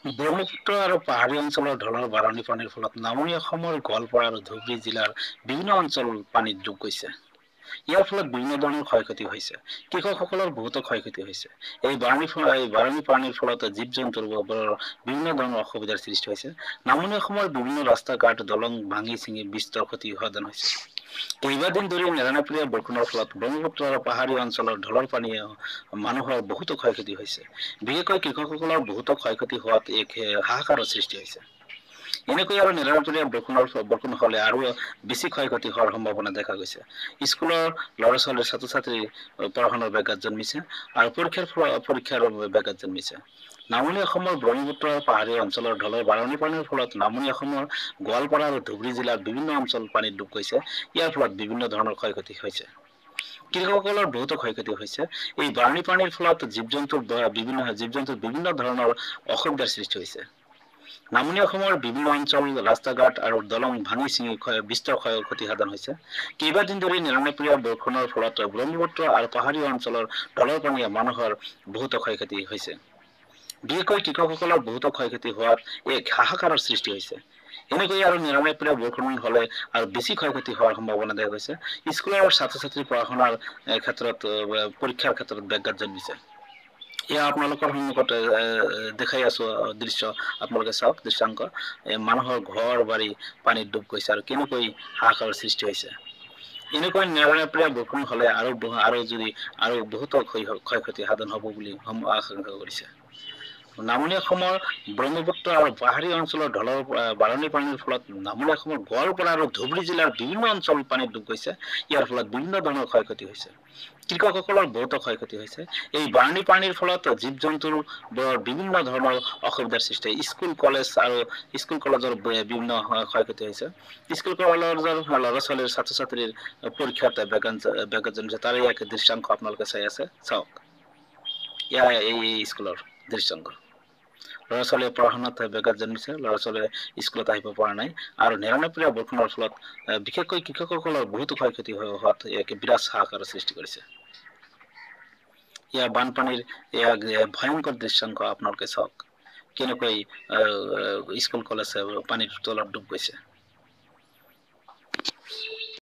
ব্ৰহ্মপুত্ৰ আৰু পাহাৰী অঞ্চলৰ ঢলৰ বাৰণি পানীৰ ফলত নামনি অসমৰ গোৱালপাৰা আৰু ধুবুৰী জিলাৰ বিভিন্ন অঞ্চল পানীত ডুব গৈছে। ইয়াৰ ফলত বিভিন্ন ধৰণৰ ক্ষয়ক্ষতি হৈছে। কৃষকসকলৰ বহুতো ক্ষয়ক্ষতি হৈছে। এই বাৰণি পানীৰ ফলত জীৱ-জন্তুৰ বিভিন্ন ধৰণৰ অসুবিধাৰ সৃষ্টি হৈছে। নামনি অসমৰ বিভিন্ন ৰাস্তা ঘাট দলং ভাঙি চিঙি বিস্তৰ ক্ষতি সাধন হৈছে। কেইবাদিন ধৰি নেৰানেপেৰা বৰষুণৰ ফলত ব্ৰহ্মপুত্ৰ আৰু পাহাৰীয়া অঞ্চলৰ ঢলৰ পানীয়ে মানুহৰ বহুতো ক্ষয়ক্ষতি হৈছে। বিশেষকৈ কৃষকসকলৰ বহুতো ক্ষয়ক্ষতি হোৱাত এক হাহাকাৰৰ সৃষ্টি হৈছে। এনেকৈ আৰু নেৰানেপেৰা বৰষুণ হলে আৰু বেছি ক্ষয়ক্ষতি হোৱাৰ সম্ভাৱনা দেখা গৈছে। স্কুলৰ ল'ৰা-ছোৱালীৰ ছাত্ৰ-ছাত্ৰীৰ পঢ়া শুনাৰ ব্যাঘাত জন্মিছে আৰু পৰীক্ষাৰ ব্যাঘাত জন্মিছে। নামনি অসমৰ ব্ৰহ্মপুত্ৰ আৰু পাহাৰীয়া অঞ্চলৰ ঢলৰ বাৰণি পানীৰ ফলত নামনি অসমৰ গোৱালপাৰা আৰু ধুবুৰী জিলাৰ বিভিন্ন অঞ্চল পানীত ডুব গৈছে। ইয়াৰ ফলত বিভিন্ন ধৰণৰ ক্ষয়ক্ষতি হৈছে। কৃষকসকলৰ বহুতো ক্ষয়ক্ষতি হৈছে। এই বাৰণি পানীৰ ফলত জীৱ-জন্তুৰ বিভিন্ন ধৰণৰ অসুবিধাৰ সৃষ্টি হৈছে। নামনি অসমৰ বিভিন্ন অঞ্চল ৰাস্তা ঘাট আৰু দলং ভাঙি চিঙি বিস্তৰ ক্ষয়ক্ষতি সাধন হৈছে। কেইবাদিন ধৰি নেৰানেপেৰা বৰষুণৰ ফলত ব্ৰহ্মপুত্ৰ আৰু পাহাৰীয়া অঞ্চলৰ ঢলৰ পানীয়ে মানুহৰ বহুতো ক্ষয়ক্ষতি হৈছে। বিশেষকৈ কৃষকসকলৰ বহুতো ক্ষয়ক্ষতি হোৱাত এক হাহাকাৰৰ সৃষ্টি হৈছে। এনেকৈ আৰু নেৰানেপেৰা বৰষুণ হলে আৰু বেছি ক্ষয়ক্ষতি হোৱাৰ সম্ভাৱনা দেখা গৈছে। স্কুলৰ ছাত্ৰ-ছাত্ৰীৰ পঢ়া শুনাৰ ক্ষেত্ৰত পৰীক্ষাৰ ক্ষেত্ৰত ব্যাঘাত জন্মিছে। এয়া আপোনালোকৰ সন্মুখত দেখাই আছো দৃশ্য, আপোনালোকে চাওক দৃশ্যাংক। মানুহৰ ঘৰ বাৰী পানীত ডুব গৈছে আৰু কেনেকৈ হাহাকাৰৰ সৃষ্টি হৈছে। এনেকৈ নেৰানেপেৰা বৰষুণ হলে আৰু বহুতো ক্ষয়ক্ষতি সাধন হব বুলি আশংকা কৰিছে। নামনি অসমৰ ব্ৰহ্মপুত্ৰ আৰু পাহাৰীয়া অঞ্চলৰ ঢলৰ বাৰণি পানীৰ ফলত নামনি অসমৰ গোৱালপাৰা আৰু ধুবুৰী জিলাৰ বিভিন্ন অঞ্চল পানীত ডুব গৈছে। ইয়াৰ ফলত বিভিন্ন ধৰণৰ ক্ষয়ক্ষতি হৈছে। কৃষকসকলৰ বহুতো ক্ষয়ক্ষতি হৈছে। এই বাৰণি পানীৰ ফলত জীৱ-জন্তুৰ বিভিন্ন ধৰণৰ অসুবিধাৰ সৃষ্টি হয়। স্কুল কলেজৰ বিভিন্ন ক্ষয়ক্ষতি হৈছে। স্কুল কলেজৰ ল'ৰা-ছোৱালীৰ ছাত্ৰ-ছাত্ৰীৰ পৰীক্ষাত ব্যাঘাত জন্মিছে। তাৰে এক দৃশ্যাংশ আপোনালোকে চাই আছে, চাওক। এই স্কুলৰ দৃশ্যাংশ। ল'ৰা-ছোৱালীয়ে পঢ়া শুনাত ব্যাঘাত জন্মিছে। ল'ৰা-ছোৱালীয়ে স্কুলত আহিব পৰা নাই আৰু নেৰানেপেৰা বৰষুণৰ ফলত বিশেষকৈ কৃষকসকলৰ বহুতো ক্ষয়ক্ষতি হোৱাত এক বিৰাট হাহাকাৰৰ সৃষ্টি কৰিছে। বানপানীৰ ভয়ংকৰ দৃশ্যাংশ আপোনালোকে চাওক। কেনেকৈ স্কুল কলেজ পানীৰ তলত ডুব গৈছে।